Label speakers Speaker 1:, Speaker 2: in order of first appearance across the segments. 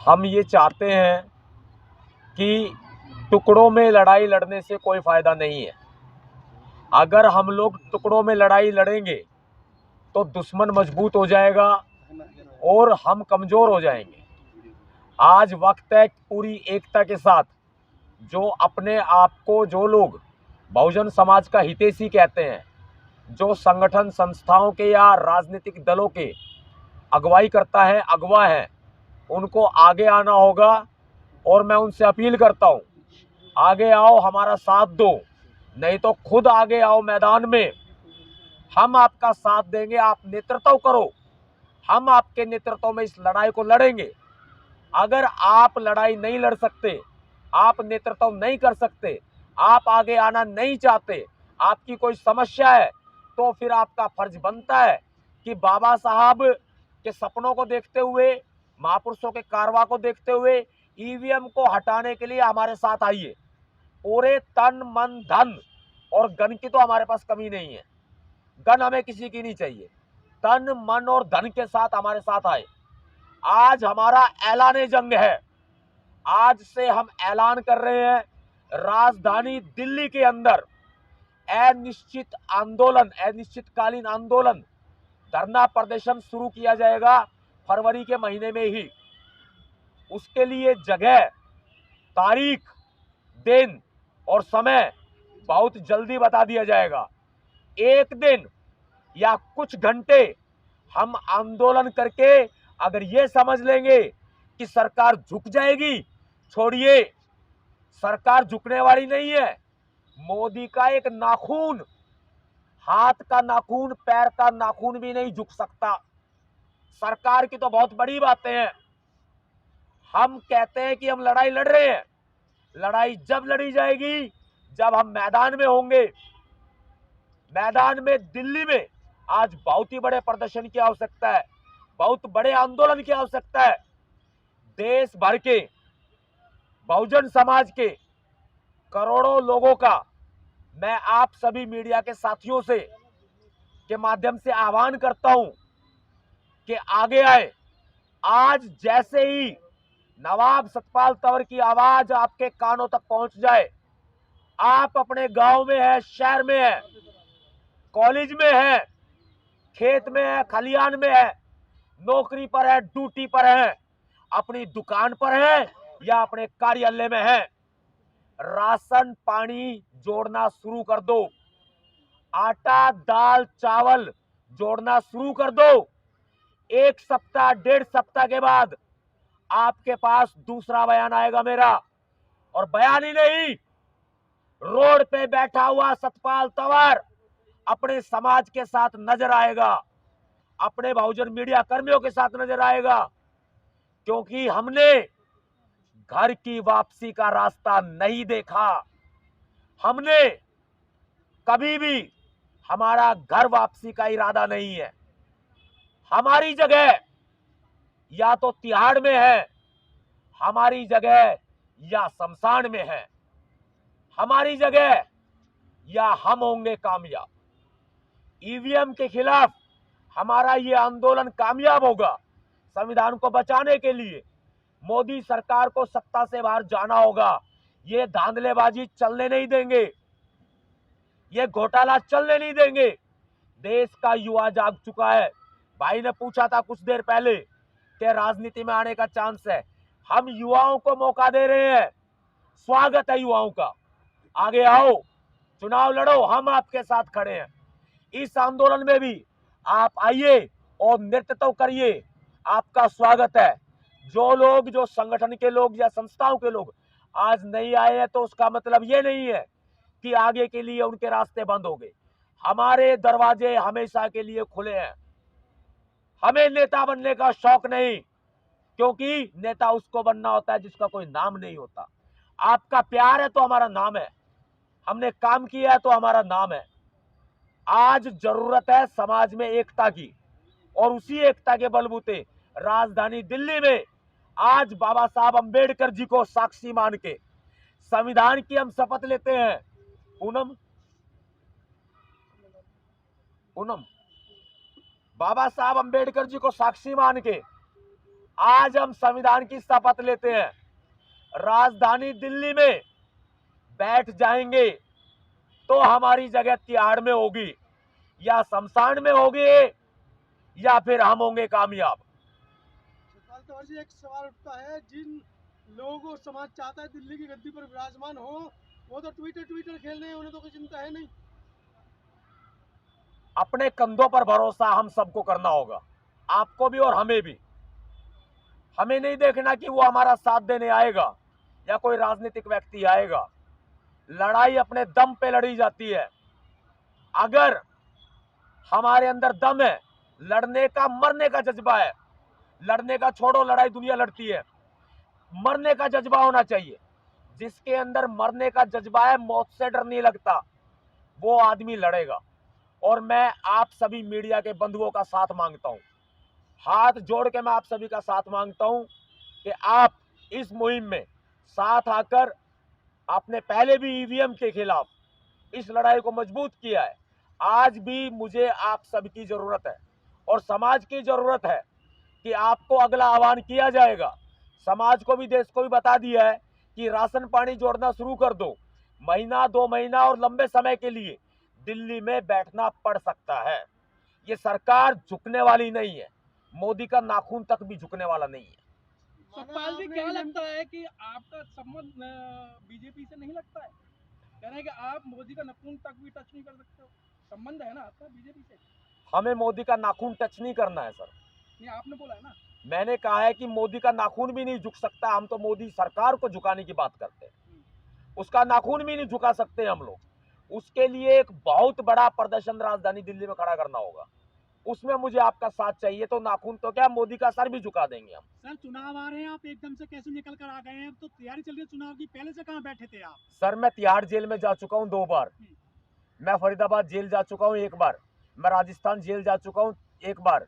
Speaker 1: हम ये चाहते हैं कि टुकड़ों में लड़ाई लड़ने से कोई फ़ायदा नहीं है। अगर हम लोग टुकड़ों में लड़ाई लड़ेंगे तो दुश्मन मजबूत हो जाएगा और हम कमज़ोर हो जाएंगे। आज वक्त है पूरी एकता के साथ जो अपने आप को जो लोग बहुजन समाज का हितैषी कहते हैं, जो संगठन संस्थाओं के या राजनीतिक दलों के अगुवाई करता है, अगवा है, उनको आगे आना होगा। और मैं उनसे अपील करता हूं, आगे आओ, हमारा साथ दो, नहीं तो खुद आगे आओ मैदान में। हम आपका साथ देंगे, आप नेतृत्व करो, हम आपके नेतृत्व में इस लड़ाई को लड़ेंगे। अगर आप लड़ाई नहीं लड़ सकते, आप नेतृत्व नहीं कर सकते, आप आगे आना नहीं चाहते, आपकी कोई समस्या है, तो फिर आपका फर्ज बनता है कि बाबा साहब के सपनों को देखते हुए, महापुरुषों के कारवा को देखते हुए ईवीएम को हटाने के लिए हमारे साथ आइए। पूरे तन मन धन और गन की तो हमारे पास कमी नहीं है, गन हमें किसी की नहीं चाहिए। तन मन और धन के साथ हमारे साथ आए। आज हमारा ऐलान जंग है। आज से हम ऐलान कर रहे हैं, राजधानी दिल्ली के अंदर अनिश्चित आंदोलन, अनिश्चितकालीन आंदोलन, धरना प्रदर्शन शुरू किया जाएगा फरवरी के महीने में ही। उसके लिए जगह, तारीख, दिन और समय बहुत जल्दी बता दिया जाएगा। एक दिन या कुछ घंटे हम आंदोलन करके अगर ये समझ लेंगे कि सरकार झुक जाएगी, छोड़िए, सरकार झुकने वाली नहीं है। मोदी का एक नाखून, हाथ का नाखून, पैर का नाखून भी नहीं झुक सकता। सरकार की तो बहुत बड़ी बातें हैं। हम कहते हैं कि हम लड़ाई लड़ रहे हैं। लड़ाई जब लड़ी जाएगी जब हम मैदान में होंगे। मैदान में दिल्ली में आज बहुत ही बड़े प्रदर्शन की आवश्यकता है, बहुत बड़े आंदोलन की आवश्यकता है। देश भर के बहुजन समाज के करोड़ों लोगों का मैं आप सभी मीडिया के साथियों से के माध्यम से आह्वान करता हूं कि आगे आए। आज जैसे ही नवाब सतपाल तंवर की आवाज आपके कानों तक पहुंच जाए, आप अपने गांव में है, शहर में है, कॉलेज में है, खेत में है, खलियान में है, नौकरी पर है, ड्यूटी पर है, अपनी दुकान पर है या अपने कार्यालय में है, राशन पानी जोड़ना शुरू कर दो। आटा दाल चावल जोड़ना शुरू कर दो। एक सप्ताह, 1.5 सप्ताह के बाद आपके पास दूसरा बयान आएगा मेरा। और बयान ही नहीं, रोड पे बैठा हुआ सतपाल तंवर अपने समाज के साथ नजर आएगा, अपने बहुजन मीडिया कर्मियों के साथ नजर आएगा। क्योंकि हमने घर की वापसी का रास्ता नहीं देखा। हमने कभी भी, हमारा घर वापसी का इरादा नहीं है। हमारी जगह या तो तिहाड़ में है, हमारी जगह या शमशान में है, हमारी जगह या हम होंगे कामयाब। ईवीएम के खिलाफ हमारा ये आंदोलन कामयाब होगा। संविधान को बचाने के लिए मोदी सरकार को सत्ता से बाहर जाना होगा। ये धांधलेबाजी चलने नहीं देंगे, ये घोटाला चलने नहीं देंगे। देश का युवा जाग चुका है। भाई ने पूछा था कुछ देर पहले कि राजनीति में आने का चांस है। हम युवाओं को मौका दे रहे हैं, स्वागत है युवाओं का। आगे आओ, चुनाव लड़ो, हम आपके साथ खड़े हैं। इस आंदोलन में भी आप आइए और नेतृत्व करिए, आपका स्वागत है। जो लोग, जो संगठन के लोग या संस्थाओं के लोग आज नहीं आए हैं तो उसका मतलब ये नहीं है कि आगे के लिए उनके रास्ते बंद हो गए। हमारे दरवाजे हमेशा के लिए खुले हैं। हमें नेता बनने का शौक नहीं, क्योंकि नेता उसको बनना होता है जिसका कोई नाम नहीं होता। आपका प्यार है तो हमारा नाम है, हमने काम किया है तो हमारा नाम है। आज जरूरत है समाज में एकता की, और उसी एकता के बलबूते राजधानी दिल्ली में आज बाबा साहब अंबेडकर जी को साक्षी मान के संविधान की हम शपथ लेते हैं। पूनम पूनम बाबा साहब अंबेडकर जी को साक्षी मान के आज हम संविधान की शपथ लेते हैं, राजधानी दिल्ली में बैठ जाएंगे तो हमारी जगह तिहाड़ में होगी या शमशान में होगी या फिर हम होंगे कामयाब।
Speaker 2: सतपाल तंवर जी, एक सवाल उठता है, जिन लोगों को समाज चाहता है दिल्ली की गद्दी पर विराजमान हो, वो तो ट्विटर खेल रहे हैं, उन्हें तो कोई चिंता है नहीं।
Speaker 1: अपने कंधों पर भरोसा हम सबको करना होगा, आपको भी और हमें भी। हमें नहीं देखना कि वो हमारा साथ देने आएगा या कोई राजनीतिक व्यक्ति आएगा। लड़ाई अपने दम पे लड़ी जाती है। अगर हमारे अंदर दम है, लड़ने का, मरने का जज्बा है, लड़ने का छोड़ो, लड़ाई दुनिया लड़ती है, मरने का जज्बा होना चाहिए। जिसके अंदर मरने का जज्बा है, मौत से डर नहीं लगता, वो आदमी लड़ेगा। और मैं आप सभी मीडिया के बंधुओं का साथ मांगता हूं, हाथ जोड़ के मैं आप सभी का साथ मांगता हूं कि आप इस मुहिम में साथ आकर, आपने पहले भी ईवीएम के खिलाफ इस लड़ाई को मजबूत किया है, आज भी मुझे आप सबकी जरूरत है और समाज की जरूरत है कि आपको अगला आह्वान किया जाएगा। समाज को भी, देश को भी बता दिया है कि राशन पानी जोड़ना शुरू कर दो। महीना, 2 महीना और लंबे समय के लिए दिल्ली में बैठना पड़ सकता है। ये सरकार झुकने वाली नहीं है, मोदी का नाखून तक भी झुकने वाला नहीं है।
Speaker 3: सतपाल जी, क्या लगता है कि आपका संबंध बीजेपी से नहीं लगता है? कह रहे हैं कि आप मोदी का नाखून तक भी टच नहीं कर सकते हो, संबंध है ना आपका बीजेपी से?
Speaker 1: हमें मोदी का नाखून टच नहीं करना है सर।
Speaker 3: नहीं, आपने बोला है ना।
Speaker 1: मैंने कहा है कि मोदी का नाखून भी नहीं झुक सकता, हम तो मोदी सरकार को झुकाने की बात करते हैं, उसका नाखून भी नहीं झुका सकते हम लोग। उसके लिए एक बहुत बड़ा प्रदर्शन राजधानी दिल्ली में खड़ा करना होगा, उसमें मुझे आपका साथ चाहिए। तो नाखून तो क्या, मोदी का सर भी झुका देंगे हम।
Speaker 2: सर, चुनाव आ रहे हैं, आप एकदम से कैसे निकल कर आ गए हैं? अब तो तैयारी चल रही है चुनाव की, पहले से कहाँ बैठे थे आप?
Speaker 1: सर, मैं तिहाड़ जेल में जा चुका हूं 2 बार, मैं फरीदाबाद जेल जा चुका हूं 1 बार, मैं राजस्थान जेल जा चुका हूं 1 बार।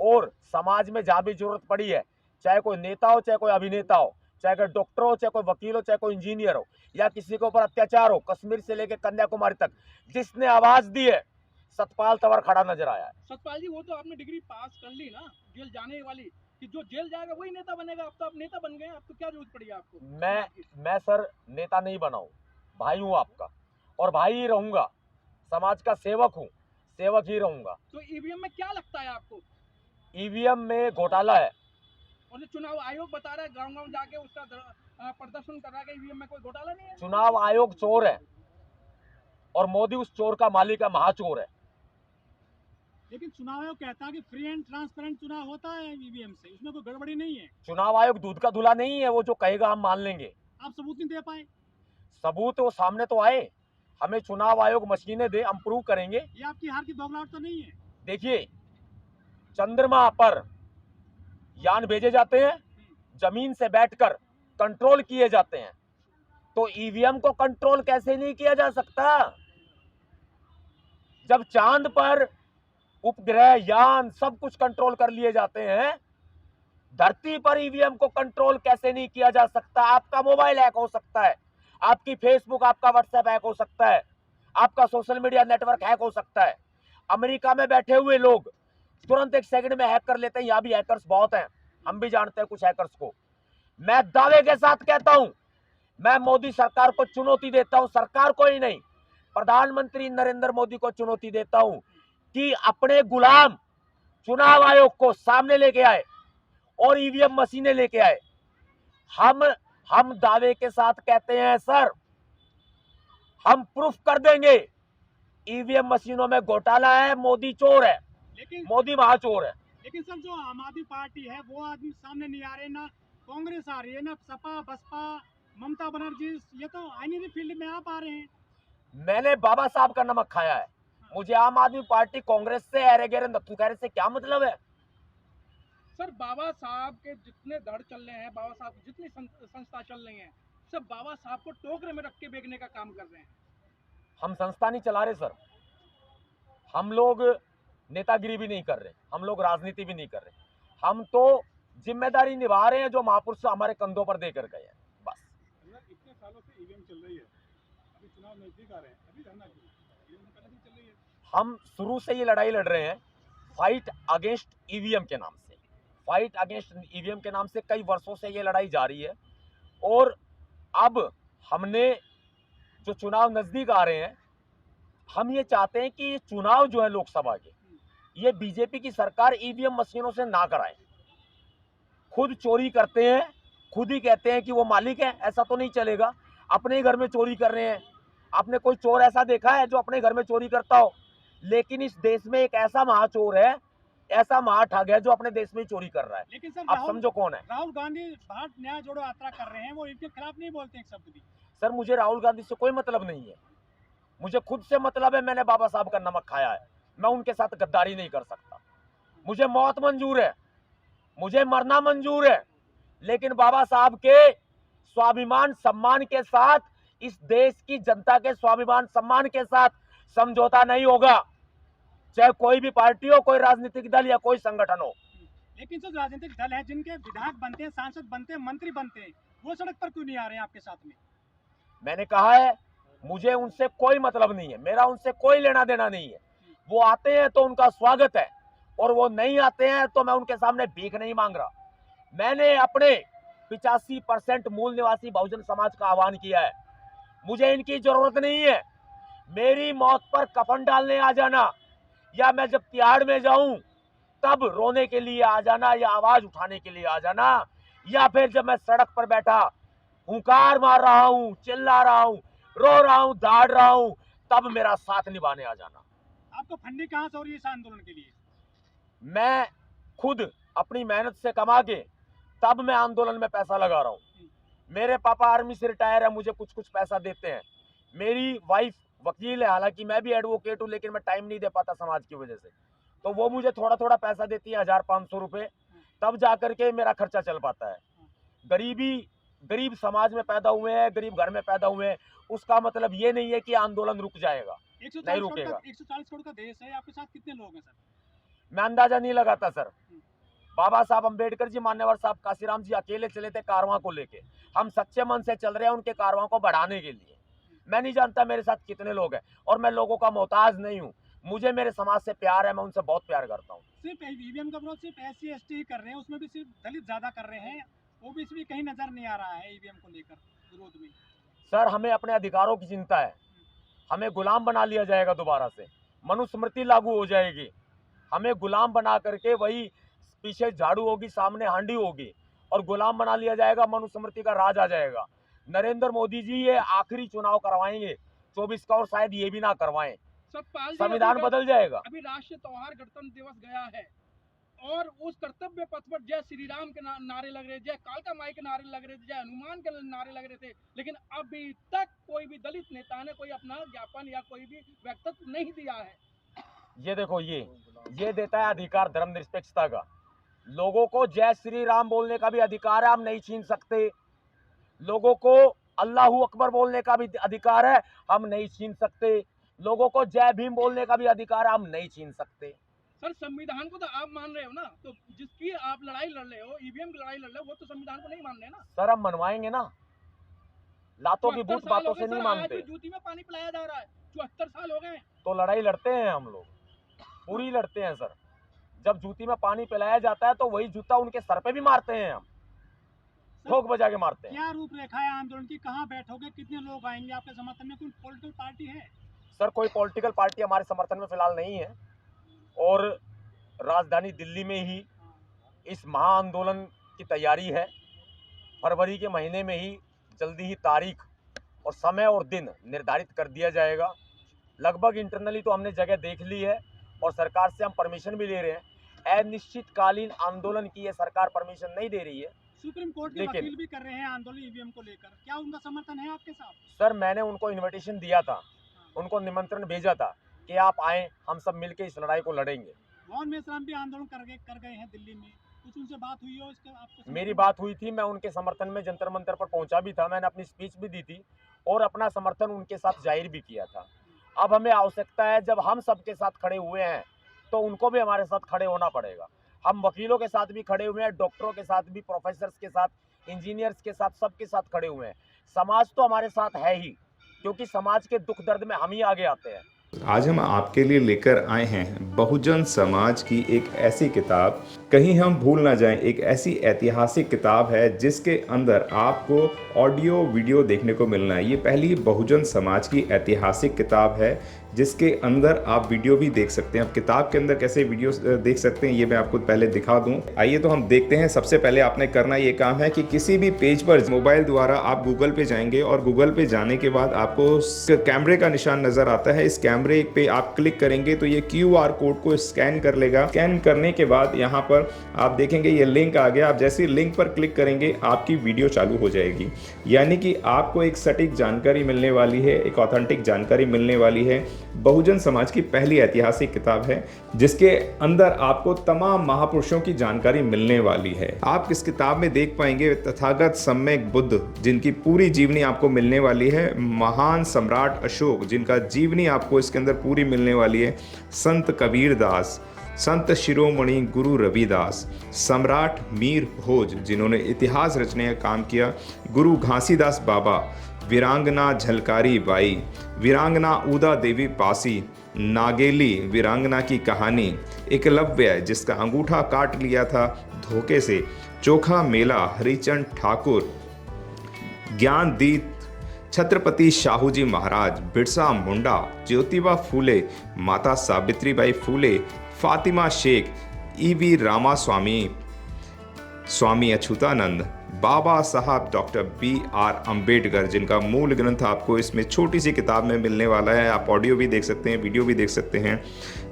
Speaker 1: और समाज में जहां भी जरूरत पड़ी है, चाहे कोई नेता हो, चाहे कोई अभिनेता हो, चाहे कोई डॉक्टर हो, चाहे कोई वकील हो, चाहे कोई इंजीनियर हो, या किसी के ऊपर अत्याचार हो, कश्मीर से लेकर कन्याकुमारी तक जिसने आवाज दी है, सतपाल तंवर खड़ा नजर आया है।
Speaker 3: सतपाल जी, वो तो आपने डिग्री पास कर ली ना जेल जाने वाली, कि जो जेल जाएगा वही नेता बनेगा। अब तो आप नेता बन गए, अब तो क्या जरूरत पड़ी आपको?
Speaker 1: मैं सर नेता नहीं बना हूं, भाई हूं आपका, और भाई ही रहूंगा, समाज का सेवक हूं, सेवक ही रहूंगा।
Speaker 3: तो ईवीएम में क्या लगता है आपको?
Speaker 1: ईवीएम में घोटाला है।
Speaker 3: और चुनाव आयोग बता रहा है गांव गांव जाके उसका प्रदर्शन कर रहा है कि ईवीएम में कोई घोटाला नहीं है।
Speaker 1: चुनाव आयोग चोर है और मोदी उस चोर का मालिक है, महाचोर है।
Speaker 2: लेकिन चुनाव आयोग कहता है कि फ्री एंड ट्रांसपेरेंट चुनाव होता है ईवीएम से, उसमें कोई गड़बड़ी नहीं है।
Speaker 1: चुनाव आयोग दूध का धुला नहीं है, वो जो कहेगा हम मान लेंगे।
Speaker 2: आप सबूत नहीं दे पाए?
Speaker 1: सबूत वो सामने तो आए, हमें चुनाव आयोग मशीनें दे, हम प्रूव करेंगे।
Speaker 2: ये आपकी हार की बौखलाहट तो नहीं है?
Speaker 1: देखिए, चंद्रमा पर यान भेजे जाते हैं, जमीन से बैठकर कंट्रोल किए जाते हैं, तो ईवीएम को कंट्रोल कैसे नहीं किया जा सकता? जब चांद पर उपग्रह, यान, सब कुछ कंट्रोल कर लिए जाते हैं, धरती पर ईवीएम को कंट्रोल कैसे नहीं किया जा सकता? आपका मोबाइल हैक हो सकता है, आपकी फेसबुक, आपका व्हाट्सएप हैक हो सकता है, आपका सोशल मीडिया नेटवर्क हैक हो सकता है। अमेरिका में बैठे हुए लोग तुरंत 1 सेकंड में हैक कर लेते हैं। यहाँ भी हैकर्स बहुत हैं, हम भी जानते हैं कुछ हैकर्स को। मैं दावे के साथ कहता हूं, मैं मोदी सरकार को चुनौती देता हूं, सरकार को ही नहीं, प्रधानमंत्री नरेंद्र मोदी को चुनौती देता हूं कि अपने गुलाम चुनाव आयोग को सामने लेके आए और ईवीएम मशीनें लेके आए। हम दावे के साथ कहते हैं सर, हम प्रूफ कर देंगे ईवीएम मशीनों में घोटाला है, मोदी चोर है,
Speaker 2: लेकिन
Speaker 1: मोदी महाचोर है।
Speaker 2: लेकिन सर, जो आम आदमी पार्टी है वो आदमी सामने नहीं आ रहे, ना कांग्रेस आ रही है, ना सपा बसपा, ममता बनर्जी, ये तो आईनी फील्ड में आप आ रहे हैं।
Speaker 1: मैंने बाबा साहब का नमक खाया है, मुझे आम आदमी पार्टी कांग्रेस से, अरे गहरे नत्थू खैरे से क्या मतलब है?
Speaker 3: सर, बाबा साहब के जितने धड़ चल रहे हैं, बाबा साहब की जितनी संस्था चल रही हैं, सब बाबा साहब को टोकरे में रख के बेचने का काम कर रहे हैं।
Speaker 1: हम संस्था नहीं चला रहे सर, हम लोग नेतागिरी भी नहीं कर रहे, हम लोग राजनीति भी नहीं कर रहे, हम तो जिम्मेदारी निभा रहे हैं जो महापुरुष हमारे कंधों पर देकर गए हैं, बस।
Speaker 2: इतने सालों से ईवीएम चल रही है, अभी चुनाव नजदीक आ रहे हैं, अभी धरना क्यों? ईवीएम तो पहले से चल रही है।
Speaker 1: हम शुरू से ये लड़ाई लड़ रहे हैं, फाइट अगेंस्ट ईवीएम के नाम से, फाइट अगेंस्ट ईवीएम के नाम से कई वर्षों से ये लड़ाई जारी है। और अब हमने जो चुनाव नजदीक आ रहे हैं, हम ये चाहते हैं कि चुनाव जो है लोकसभा के, ये बीजेपी की सरकार ईवीएम मशीनों से ना कराए। खुद चोरी करते हैं, खुद ही कहते हैं कि वो मालिक है, ऐसा तो नहीं चलेगा। अपने ही घर में चोरी कर रहे हैं। आपने कोई चोर ऐसा देखा है जो अपने घर में चोरी करता हो? लेकिन इस देश में एक ऐसा महाचोर है, ऐसा महाठग है जो अपने देश में ही चोरी कर रहा है।
Speaker 2: लेकिन सर
Speaker 1: अब समझो कौन है।
Speaker 2: राहुल गांधी भारत न्याय जोड़ो यात्रा कर रहे हैं, वो इनके खिलाफ नहीं बोलते एक शब्द भी।
Speaker 1: सर मुझे राहुल गांधी से कोई मतलब नहीं है, मुझे खुद से मतलब है। मैंने बाबा साहब का नमक खाया है, मैं उनके साथ गद्दारी नहीं कर सकता। मुझे मौत मंजूर है, मुझे मरना मंजूर है, लेकिन बाबा साहब के स्वाभिमान सम्मान के साथ, इस देश की जनता के स्वाभिमान सम्मान के साथ समझौता नहीं होगा, चाहे कोई भी पार्टी हो, कोई राजनीतिक दल या कोई संगठन हो।
Speaker 2: लेकिन जो राजनीतिक दल है, जिनके विधायक बनते हैं, सांसद बनते हैं, मंत्री बनते हैं, वो सड़क पर क्यों नहीं आ रहे हैं आपके साथ में?
Speaker 1: मैंने कहा है, मुझे उनसे कोई मतलब नहीं है, मेरा उनसे कोई लेना देना नहीं है। वो आते हैं तो उनका स्वागत है, और वो नहीं आते हैं तो मैं उनके सामने भीख नहीं मांग रहा। मैंने अपने 85% मूल निवासी बहुजन समाज का आह्वान किया है, मुझे इनकी जरूरत नहीं है। मेरी मौत पर कफन डालने आ जाना, या मैं जब तिहाड़ में जाऊं तब रोने के लिए आ जाना, या आवाज उठाने के लिए आ जाना, या फिर जब मैं सड़क पर बैठा हुंकार मार रहा हूं, चिल्ला रहा हूं, रो रहा हूं, दाड़ रहा हूं, तब मेरा साथ निभाने आ जाना।
Speaker 2: आपको फंडिंग कहाँ से हो रही है इस आंदोलन के लिए?
Speaker 1: मैं खुद अपनी मेहनत से कमा के तब मैं आंदोलन में पैसा लगा रहा हूं। मेरे पापा आर्मी से रिटायर है, मुझे कुछ कुछ पैसा देते हैं। मेरी वाइफ वकील है, हालांकि मैं भी एडवोकेट हूं, लेकिन मैं टाइम नहीं दे पाता समाज की वजह से, तो वो मुझे थोड़ा थोड़ा पैसा देती है, 1500 रुपए, तब जाकर के मेरा खर्चा चल पाता है। गरीब समाज में पैदा हुए हैं, गरीब घर में पैदा हुए हैं, उसका मतलब ये नहीं है कि आंदोलन रुक जाएगा, नहीं रुकेगा।
Speaker 2: 140 करोड़ का देश है, आपके साथ कितने लोग हैं सर?
Speaker 1: मैं अंदाजा नहीं लगाता सर। बाबा साहब अम्बेडकर जी, मान्यवर साहब काशीराम जी अकेले चले थे कारवां को लेके। हम सच्चे मन से चल रहे हैं उनके कारवां को बढ़ाने के लिए। मैं नहीं जानता मेरे साथ कितने लोग हैं, और मैं लोगों का मोहताज नहीं हूँ। मुझे मेरे समाज से प्यार है, मैं उनसे बहुत प्यार करता हूँ।
Speaker 2: सिर्फ ईवीएम का विरोध सिर्फ SC ST ही कर रहे हैं, उसमें भी सिर्फ दलित ज्यादा कर रहे हैं, ओबीसी भी कहीं नजर नहीं आ रहा है ईवीएम को लेकर विरोध में।
Speaker 1: सर हमें अपने अधिकारों की चिंता है, हमें गुलाम बना लिया जाएगा दोबारा से, मनुस्मृति लागू हो जाएगी, हमें गुलाम बना करके वही पीछे झाड़ू होगी, सामने हांडी होगी, और गुलाम बना लिया जाएगा, मनुस्मृति का राज आ जाएगा। नरेंद्र मोदी जी ये आखिरी चुनाव करवाएंगे 24 का, और शायद ये भी ना करवाएं, संविधान बदल जाएगा।
Speaker 3: अभी राष्ट्रीय त्योहार गणतंत्र दिवस गया है, और उस कर्तव्य पथ पर जय श्री राम के नारे लग रहे, जय कालका माई के नारे लग रहे थे, जय हनुमान के नारे लग रहे थे, लेकिन अभी तक कोई भी दलित नेता ने कोई अपना ज्ञापन या कोई भी वक्तव्य नहीं दिया है।
Speaker 1: ये देखो, ये देता है अधिकार धर्मनिरपेक्षता का। लोगों को जय श्री राम बोलने का भी अधिकार है, हम नहीं छीन सकते। लोगों को अल्लाहू अकबर बोलने का भी अधिकार है, हम नहीं छीन सकते। लोगों को जय भीम बोलने का भी अधिकार है, हम नहीं छीन सकते।
Speaker 3: सर संविधान को तो आप मान रहे हो ना, तो जिसकी आप लड़ाई लड़ रहे हो, ईवीएम की लड़ाई लड़ रहे हो, वो तो संविधान को नहीं मान रहे ना।
Speaker 1: सर हम मनवाएंगे ना, लातों की बूथ बातों से नहीं मानते।
Speaker 3: जूती में पानी पिलाया जा रहा है, 74 साल हो गए,
Speaker 1: तो लड़ाई लड़ते हैं हम लोग, पूरी लड़ते हैं सर। जब जूती में पानी पिलाया जाता है तो वही जूता उनके सर पे भी मारते हैं, हम ठोक बजा के मारते हैं।
Speaker 2: क्या रूपरेखा है आंदोलन की, कहाँ बैठोगे, कितने लोग आएंगे आपके समर्थन में? कोई पॉलिटिकल पार्टी है?
Speaker 1: सर कोई पॉलिटिकल पार्टी हमारे समर्थन में फिलहाल नहीं है, और राजधानी दिल्ली में ही इस महा आंदोलन की तैयारी है। फरवरी के महीने में ही जल्दी ही तारीख और समय और दिन निर्धारित कर दिया जाएगा। लगभग इंटरनली तो हमने जगह देख ली है, और सरकार से हम परमिशन भी ले रहे हैं। अनिश्चितकालीन आंदोलन की ये सरकार परमिशन नहीं दे रही है।
Speaker 2: सुप्रीम कोर्ट के वकील भी कर रहे हैं आंदोलन ईवीएम को लेकर, क्या उनका समर्थन है आपके साथ?
Speaker 1: सर मैंने उनको इन्विटेशन दिया था, उनको निमंत्रण भेजा था कि आप आए, हम सब मिलकर इस लड़ाई को लड़ेंगे।
Speaker 2: मोहन मेश्राम भी आंदोलन कर गए हैं दिल्ली में, कुछ उनसे बात हुई हो इसका आपको?
Speaker 1: मेरी बात हुई थी, मैं उनके समर्थन में जंतर मंतर पर पहुंचा भी था, मैंने अपनी स्पीच भी दी थी, और अपना समर्थन उनके साथ जाहिर भी किया था। अब हमें आवश्यकता है, जब हम सबके साथ खड़े हुए हैं तो उनको भी हमारे साथ खड़े होना पड़ेगा। हम वकीलों के साथ भी खड़े हुए हैं, डॉक्टरों के साथ भी, प्रोफेसर्स के साथ, इंजीनियर्स के साथ, सबके साथ खड़े हुए हैं। समाज तो हमारे साथ है ही, क्योंकि समाज के दुख दर्द में हम ही आगे आते हैं।
Speaker 4: आज हम आपके लिए लेकर आए हैं बहुजन समाज की एक ऐसी किताब, कहीं हम भूल ना जाएं, एक ऐसी ऐतिहासिक किताब है जिसके अंदर आपको ऑडियो वीडियो देखने को मिलना है। ये पहली बहुजन समाज की ऐतिहासिक किताब है जिसके अंदर आप वीडियो भी देख सकते हैं। अब किताब के अंदर कैसे वीडियो देख सकते हैं ये मैं आपको पहले दिखा दूं। आइए तो हम देखते हैं। सबसे पहले आपने करना ये काम है कि किसी भी पेज पर मोबाइल द्वारा आप गूगल पे जाएंगे और गूगल पे जाने के बाद आपको कैमरे का निशान नजर आता है। इस कैमरे पे आप क्लिक करेंगे तो ये QR कोड को स्कैन कर लेगा। स्कैन करने के बाद यहाँ पर आप देखेंगे ये लिंक आ गया। आप जैसे लिंक पर क्लिक करेंगे आपकी वीडियो चालू हो जाएगी, यानी कि आपको एक सटीक जानकारी मिलने वाली है, एक ऑथेंटिक जानकारी मिलने वाली है। बहुजन समाज की पहली ऐतिहासिक किताब है जिसके अंदर आपको तमाम महापुरुषों की जानकारी मिलने वाली है। आप इस किताब में देख पाएंगे तथागत सम्यक बुद्ध जिनकी पूरी जीवनी आपको मिलने वाली है, महान सम्राट अशोक जिनका जीवनी आपको इसके अंदर पूरी मिलने वाली है, संत कबीर दास, संत शिरोमणि गुरु रविदास, सम्राट मीर भोज जिन्होंने इतिहास रचने का काम किया, गुरु घासीदास बाबा, वीरांगना झलकारी बाई, वीरांगना उदा देवी पासी, नागेली वीरांगना की कहानी, एकलव्य जिसका अंगूठा काट लिया था धोखे से, चोखा मेला हरिचंद ठाकुर, ज्ञानदीप छत्रपति शाहूजी महाराज, बिरसा मुंडा, ज्योतिबा फूले, माता सावित्रीबाई फूले, फातिमा शेख, EV रामास्वामी, स्वामी अच्युतानंद, बाबा साहब डॉक्टर BR अम्बेडकर जिनका मूल ग्रंथ आपको इसमें छोटी सी किताब में मिलने वाला है। आप ऑडियो भी देख सकते हैं, वीडियो भी देख सकते हैं।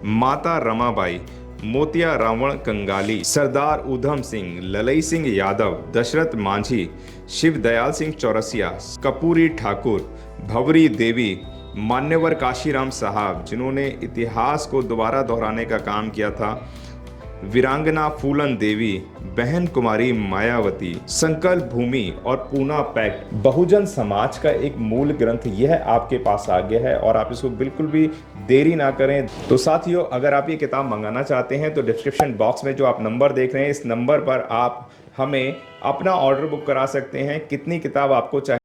Speaker 4: माता रमाबाई, मोतिया रावण कंगाली, सरदार उधम सिंह, ललई सिंह यादव, दशरथ मांझी, शिव दयाल सिंह चौरसिया, कपूरी ठाकुर, भवरी देवी, मान्यवर काशीराम साहब जिन्होंने इतिहास को दोबारा दोहराने का काम किया था, वीरांगना फूलन देवी, बहन कुमारी मायावती, संकल्प भूमि और पूना पैक्ट। बहुजन समाज का एक मूल ग्रंथ यह आपके पास आ गया है और आप इसको बिल्कुल भी देरी ना करें। तो साथियों, अगर आप ये किताब मंगाना चाहते हैं तो डिस्क्रिप्शन बॉक्स में जो आप नंबर देख रहे हैं इस नंबर पर आप हमें अपना ऑर्डर बुक करा सकते हैं। कितनी किताब आपको चाहिए